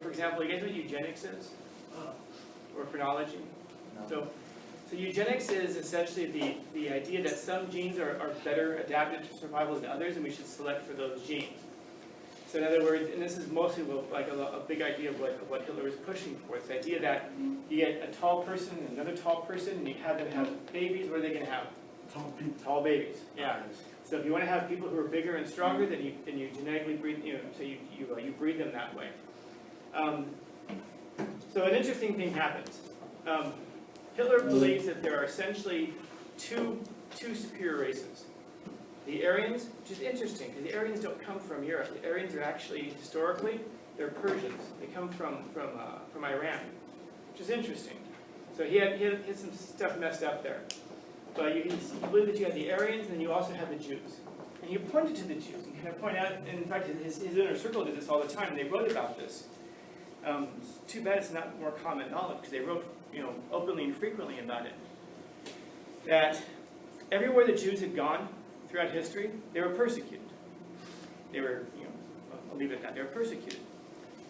For example, you guys know what eugenics is? Or phrenology? No. So eugenics is essentially the idea that some genes are better adapted to survival than others, and we should select for those genes. So in other words, and this is mostly like a big idea of what Hitler was pushing for. It's the idea that you get a tall person and another tall person, and you have them have babies. What are they going to have? Tall people. Tall babies. Yeah. So if you want to have people who are bigger and stronger, then you genetically breed. So you breed them that way. So an interesting thing happens. Hitler believes that there are essentially two superior races. The Aryans, which is interesting, because the Aryans don't come from Europe. The Aryans are actually, historically, they're Persians. They come from Iran, which is interesting. So he had some stuff messed up there. But he believed that you had the Aryans, and then you also had the Jews. And he pointed to the Jews, and kind of pointed out, and in fact, his inner circle did this all the time, and they wrote about this. It's too bad it's not more common knowledge, because they wrote, openly and frequently about it. That everywhere the Jews had gone throughout history, they were persecuted. They were, I'll leave it at that. They were persecuted.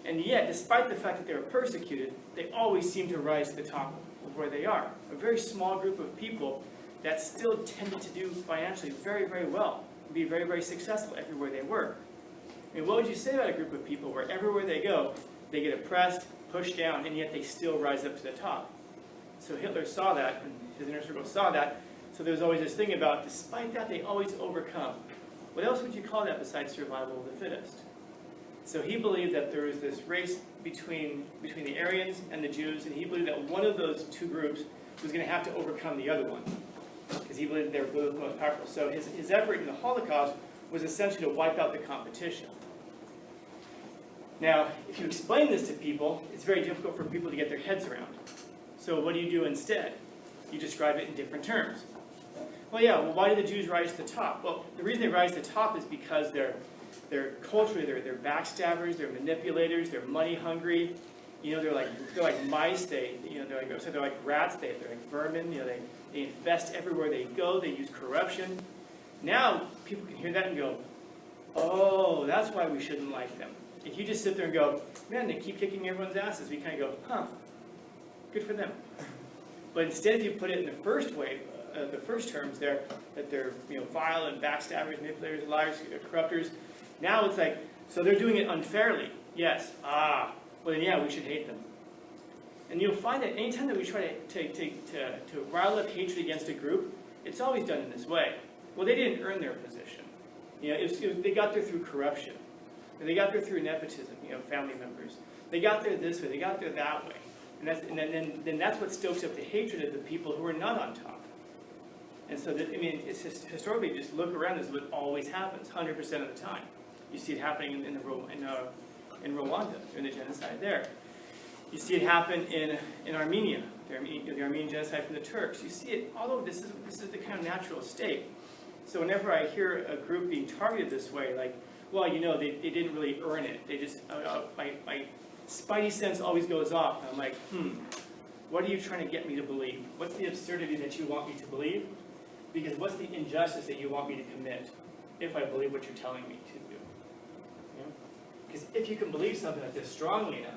And yet, despite the fact that they were persecuted, they always seemed to rise to the top of where they are. A very small group of people that still tended to do financially very, very well, and be very, very successful everywhere they were. I mean, what would you say about a group of people where everywhere they go, they get oppressed, pushed down, and yet they still rise up to the top? So Hitler saw that, and his inner circle saw that. So there's always this thing about, despite that, they always overcome. What else would you call that besides survival of the fittest? So he believed that there was this race between the Aryans and the Jews, and he believed that one of those two groups was going to have to overcome the other one, because he believed they were both most powerful. So his effort in the Holocaust was essentially to wipe out the competition. Now, if you explain this to people, it's very difficult for people to get their heads around. So what do you do instead? You describe it in different terms. Well, why do the Jews rise to the top? Well, the reason they rise to the top is because they're culturally, they're backstabbers, they're manipulators, they're money hungry. They're like mice. They're like rats. They're like vermin. They infest everywhere they go. They use corruption. Now people can hear that and go, oh, that's why we shouldn't like them. If you just sit there and go, man, they keep kicking everyone's asses, we kind of go, huh, good for them. But instead, if you put it in the first way, the first terms there, that they're violent, backstabbers, manipulators, liars, corrupters. Now it's like, so they're doing it unfairly. Yes. Well then yeah, we should hate them. And you'll find that anytime that we try to rile up hatred against a group, it's always done in this way. Well, they didn't earn their position. They got there through corruption. They got there through nepotism, family members. They got there this way, they got there that way. And then that's what stokes up the hatred of the people who are not on top. And so, it's just, historically, just look around, this is what always happens, 100% of the time. You see it happening in Rwanda, in the genocide there. You see it happen in Armenia, the Armenian genocide from the Turks. You see it all over. This is the kind of natural state. So whenever I hear a group being targeted this way, like, well, they didn't really earn it. They just, my spidey sense always goes off. And I'm like, what are you trying to get me to believe? What's the absurdity that you want me to believe? Because what's the injustice that you want me to commit if I believe what you're telling me to do? Because if you can believe something like this strongly enough,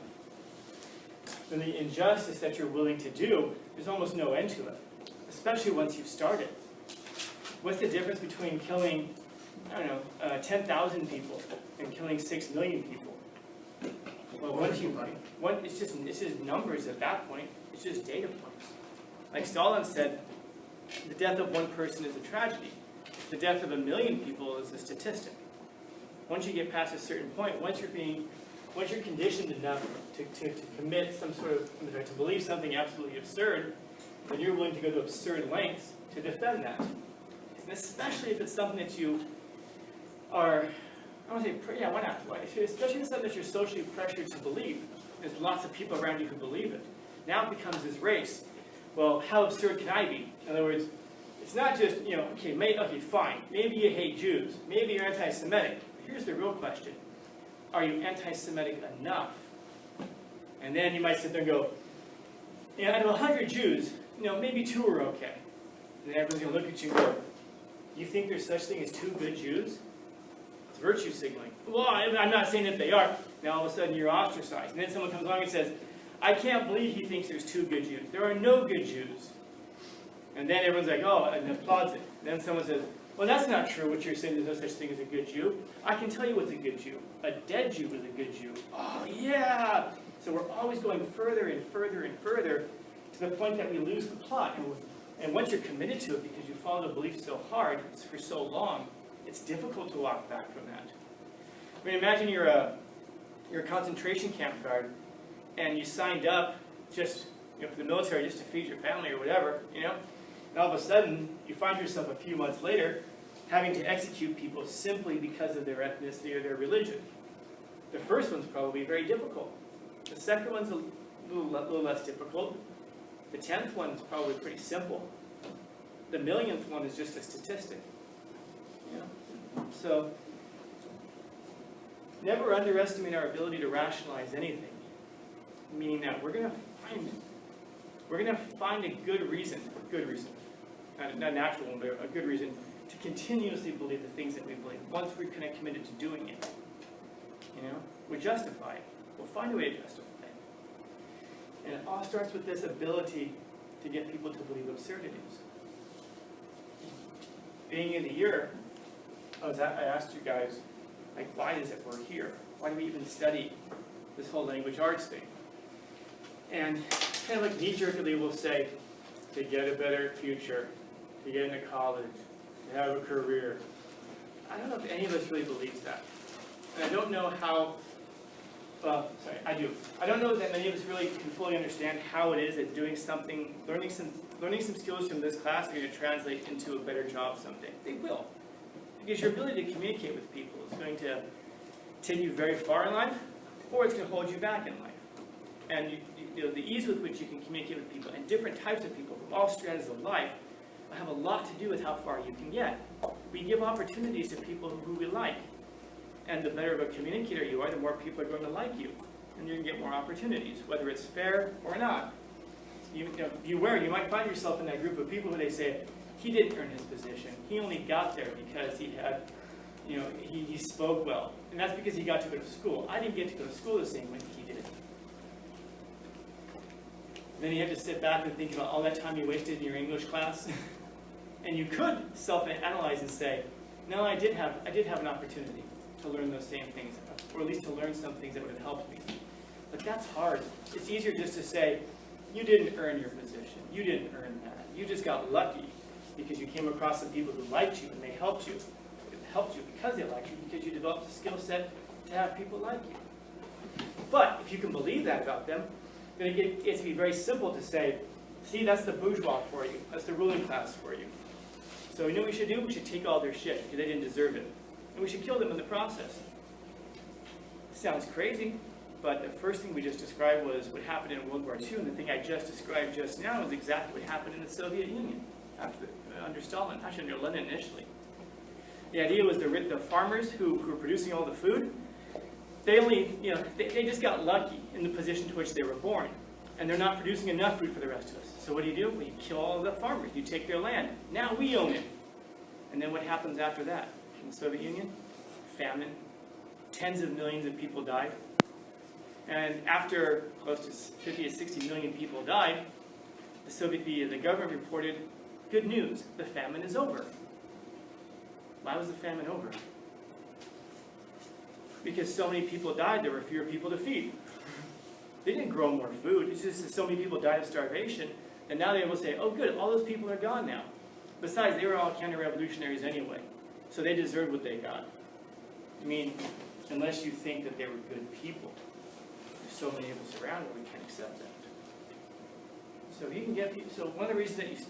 then the injustice that you're willing to do, there's almost no end to it, especially once you've started. What's the difference between killing, 10,000 people and killing 6 million people? Well, it's just numbers at that point. It's just data points. Like Stalin said, the death of one person is a tragedy. The death of 1 million people is a statistic. Once you get past a certain point, once you're conditioned enough to commit some sort of, to believe something absolutely absurd, then you're willing to go to absurd lengths to defend that. And especially if it's something that you are, I want to say, yeah, why not? Especially if it's something that you're socially pressured to believe. There's lots of people around you who believe it. Now it becomes this race. Well, how absurd can I be? In other words, it's not just, okay, fine. Maybe you hate Jews. Maybe you're anti-Semitic. But here's the real question. Are you anti-Semitic enough? And then you might sit there and go, out of 100 Jews, maybe 2 are okay. And then everyone's going to look at you and go, you think there's such thing as 2 good Jews? It's virtue signaling. Well, I'm not saying that they are. Now all of a sudden you're ostracized. And then someone comes along and says, I can't believe he thinks there's two good Jews. There are no good Jews. And then everyone's like, oh, and applauds it. And then someone says, well, that's not true what you're saying. There's no such thing as a good Jew. I can tell you what's a good Jew. A dead Jew is a good Jew. Oh, yeah. So we're always going further and further and further to the point that we lose the plot. And once you're committed to it because you follow the belief so hard for so long, it's difficult to walk back from that. I mean, imagine you're a concentration camp guard, and you signed up just for the military just to feed your family or whatever, and all of a sudden you find yourself a few months later having to execute people simply because of their ethnicity or their religion. The first one's probably very difficult. The second one's a little less difficult. The 10th one's probably pretty simple. The millionth one is just a statistic. So never underestimate our ability to rationalize anything. Meaning that we're going to find a good reason, not a natural one, but a good reason to continuously believe the things that we believe. Once we're kind of committed to doing it, we justify it. We'll find a way to justify it. And it all starts with this ability to get people to believe absurdities. Being in the year, I asked you guys, why is it we're here? Why do we even study this whole language arts thing? And kind of knee-jerkily we'll say, to get a better future, to get into college, to have a career. I don't know if any of us really believes that. And I don't know how, I do. I don't know that many of us really can fully understand how it is that doing something, learning some skills from this class are going to translate into a better job someday. They will. Because your ability to communicate with people is going to take you very far in life, or it's going to hold you back in life. And the ease with which you can communicate with people, and different types of people from all stratas of life, have a lot to do with how far you can get. We give opportunities to people who we like. And the better of a communicator you are, the more people are going to like you. And you're going to get more opportunities, whether it's fair or not. Beware, you might find yourself in that group of people who they say, he didn't earn his position. He only got there because he had, he spoke well. And that's because he got to go to school. I didn't get to go to school the same way he did. Then you have to sit back and think about all that time you wasted in your English class. And you could self-analyze and say, no, I did have an opportunity to learn those same things, or at least to learn some things that would have helped me. But that's hard. It's easier just to say, you didn't earn your position. You didn't earn that. You just got lucky because you came across some people who liked you and they helped you. It helped you because they liked you, because you developed a skill set to have people like you. But if you can believe that about them, then it gets to be very simple to say, see, that's the bourgeois for you. That's the ruling class for you. So you know what we should do? We should take all their shit because they didn't deserve it. And we should kill them in the process. Sounds crazy, but the first thing we just described was what happened in World War II, and the thing I just described just now is exactly what happened in the Soviet Union under Stalin, actually under Lenin initially. The idea was the farmers who were producing all the food, they just got lucky in the position to which they were born. And they're not producing enough food for the rest of us. So what do? Well, you kill all the farmers. You take their land. Now we own it. And then what happens after that? In the Soviet Union? Famine. Tens of millions of people died. And after close to 50 to 60 million people died, the government reported, good news, the famine is over. Why was the famine over? Because so many people died, there were fewer people to feed. They didn't grow more food. It's just that so many people died of starvation, and now they're able to say, oh good, all those people are gone now. Besides, they were all counter-revolutionaries anyway, so they deserved what they got. I mean, unless you think that they were good people, there's so many of us around where we can't accept that. So you can get people. So one of the reasons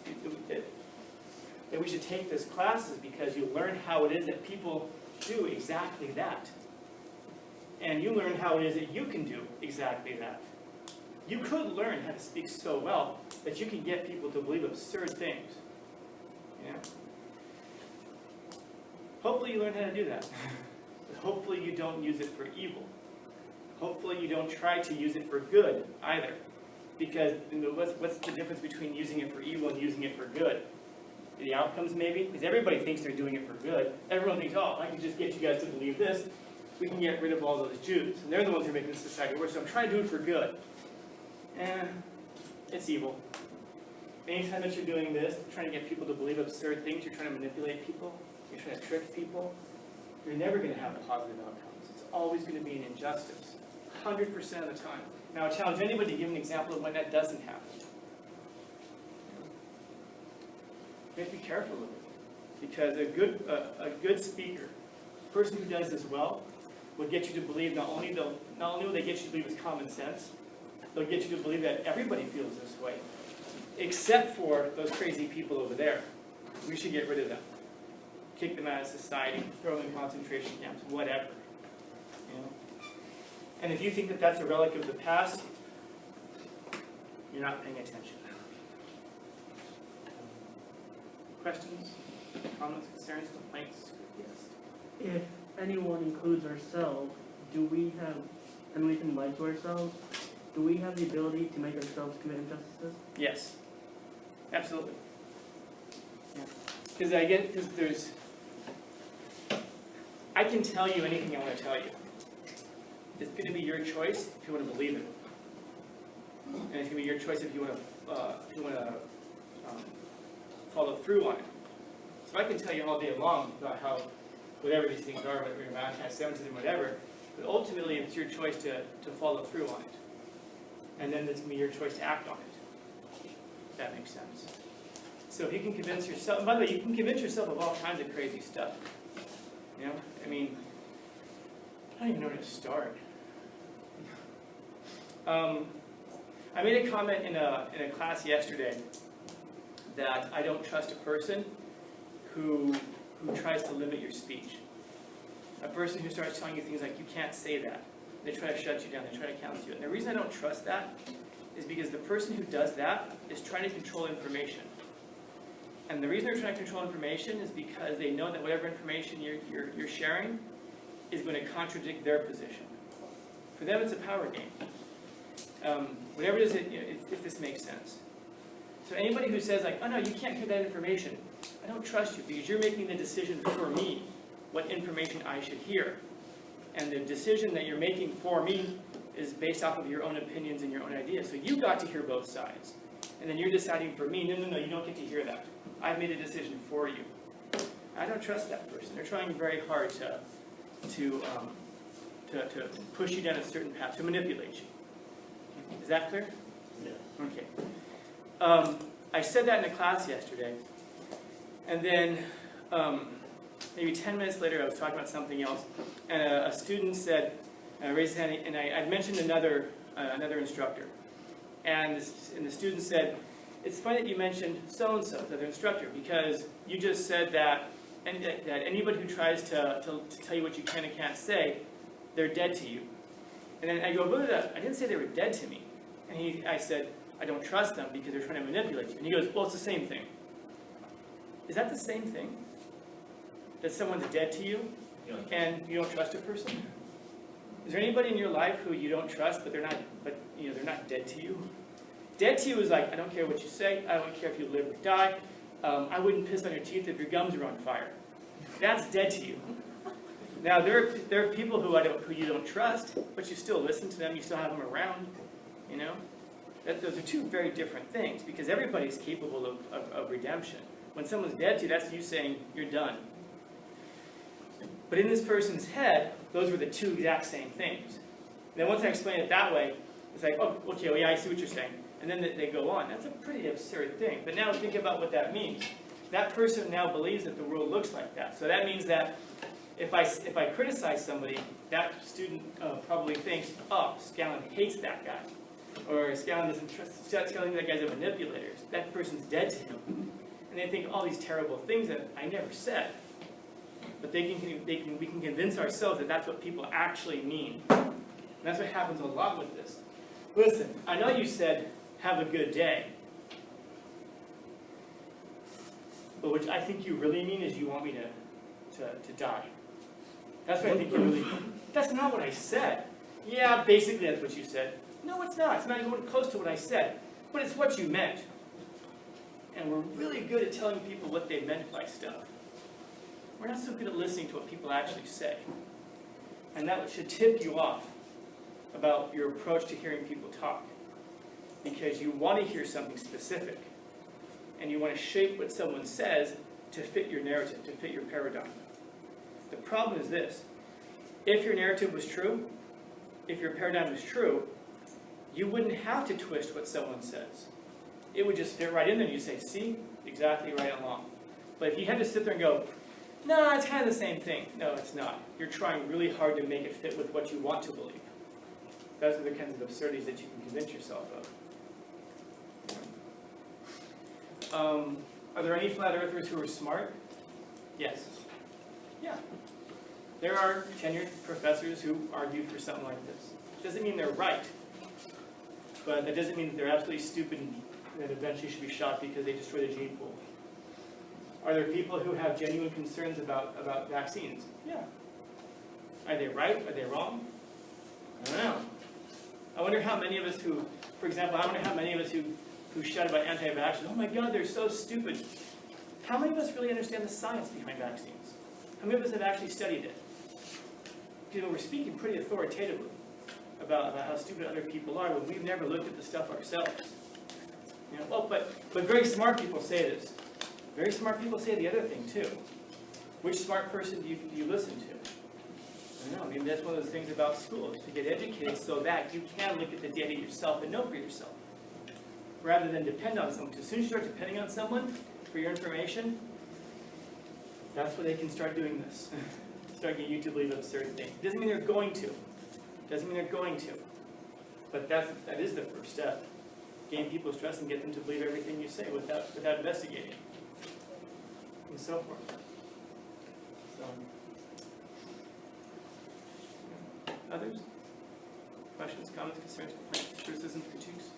that we should take this class is because you learn how it is that people do exactly that. And you learn how it is that you can do exactly that. You could learn how to speak so well that you can get people to believe absurd things. Yeah? Hopefully you learn how to do that. But hopefully you don't use it for evil. Hopefully you don't try to use it for good either. Because what's the difference between using it for evil and using it for good? the outcomes maybe, because everybody thinks they're doing it for good. Everyone thinks, oh, I can just get you guys to believe this. We can get rid of all those Jews. And they're the ones who are making this society worse, so I'm trying to do it for good. It's evil. Anytime that you're doing this, trying to get people to believe absurd things, you're trying to manipulate people, you're trying to trick people, you're never going to have positive outcomes. It's always going to be an injustice, 100% of the time. Now, I challenge anybody to give an example of when that doesn't happen. You have to be careful with it, because a good speaker, a person who does this well, will get you to believe not only will they get you to believe it's common sense, they'll get you to believe that everybody feels this way, except for those crazy people over there. We should get rid of them. Kick them out of society, throw them in concentration camps, whatever. You know? And if you think that that's a relic of the past, you're not paying attention. Questions, comments, concerns, complaints? Yes. If anyone includes ourselves, do we have, and we can lie to ourselves, do we have the ability to make ourselves commit injustices? Yes, absolutely. Because I can tell you anything I want to tell you. It's going to be your choice if you want to believe it, and it's going to be your choice if you want to follow through on it. So I can tell you all day long about how whatever these things are, whether you're anti-Semitism, whatever, but ultimately it's your choice to follow through on it. And then it's going to be your choice to act on it. If that makes sense. So if you can convince yourself, by the way, you can convince yourself of all kinds of crazy stuff. You know, I mean, I don't even know where to start. I made a comment in a class yesterday that I don't trust a person who tries to limit your speech. A person who starts telling you things like, you can't say that. They try to shut you down, they try to counsel you. And the reason I don't trust that is because the person who does that is trying to control information. And the reason they're trying to control information is because they know that whatever information you're sharing is going to contradict their position. For them, it's a power game. Whatever it is, if this makes sense. So anybody who says like, oh no, you can't give that information, I don't trust you because you're making the decision for me what information I should hear. And the decision that you're making for me is based off of your own opinions and your own ideas. So you got to hear both sides. And then you're deciding for me, no, you don't get to hear that. I've made a decision for you. I don't trust that person. They're trying very hard to push you down a certain path, to manipulate you. Is that clear? Yeah. Okay. I said that in a class yesterday, and then maybe 10 minutes later I was talking about something else, and a student said, raised his hand, and I'd mentioned another instructor, and the student said, it's funny that you mentioned so-and-so, the other instructor, because you just said that anybody who tries to tell you what you can and can't say, they're dead to you. And then I go, I didn't say they were dead to me. And I said, I don't trust them because they're trying to manipulate you. And he goes, well, it's the same thing. Is that the same thing? That someone's dead to you and you don't trust a person? Is there anybody in your life who you don't trust, but they're not dead to you? Dead to you is like, I don't care what you say, I don't care if you live or die, I wouldn't piss on your teeth if your gums were on fire. That's dead to you. Now, there are people who you don't trust, but you still listen to them, you still have them around, you know? Those are two very different things, because everybody's capable of redemption. When someone's dead to you, that's you saying, you're done. But in this person's head, those were the two exact same things. And then once I explain it that way, it's like, oh, okay, well, yeah, I see what you're saying. And then they go on. That's a pretty absurd thing. But now think about what that means. That person now believes that the world looks like that. So that means that if I criticize somebody, that student probably thinks, oh, Scallon hates that guy. Or Scallon doesn't trust, Scallon that guy's a manipulator. That person's dead to him. And they think all these terrible things that I never said. But we can convince ourselves that that's what people actually mean. And that's what happens a lot with this. Listen, I know you said, have a good day. But what I think you really mean is you want me to die. That's what I think you really mean. That's not what I said. Yeah, basically that's what you said. No, it's not. It's not even close to what I said. But it's what you meant. and we're really good at telling people what they meant by stuff. We're not so good at listening to what people actually say. And that should tip you off about your approach to hearing people talk. Because you want to hear something specific. And you want to shape what someone says to fit your narrative, to fit your paradigm. The problem is this. If your narrative was true, if your paradigm was true, you wouldn't have to twist what someone says. It would just fit right in there and you say, see, exactly right along. But if you had to sit there and go, no, it's kind of the same thing. No, it's not. You're trying really hard to make it fit with what you want to believe. Those are the kinds of absurdities that you can convince yourself of. Are there any flat earthers who are smart? Yes. Yeah. There are tenured professors who argue for something like this. Doesn't mean they're right, but that doesn't mean that they're absolutely stupid and that eventually should be shot because they destroy the gene pool. Are there people who have genuine concerns about vaccines? Yeah. Are they right? Are they wrong? I don't know. I wonder how many of us who, for example, who shout about anti-vaxxers, oh my God, they're so stupid. How many of us really understand the science behind vaccines? How many of us have actually studied it? Because we're speaking pretty authoritatively about how stupid other people are when we've never looked at the stuff ourselves. You know, well, but very smart people say this. Very smart people say the other thing too. Which smart person do you listen to? I don't know, maybe that's one of those things about school, is to get educated so that you can look at the data yourself and know for yourself. Rather than depend on someone. As soon as you start depending on someone for your information, that's where they can start doing this. Start getting you to believe absurd things. Doesn't mean they're going to. Doesn't mean they're going to. But that is the first step. Gain people's trust and get them to believe everything you say without investigating. And so forth. So, others? Questions, comments, concerns, complaints, criticisms, critiques?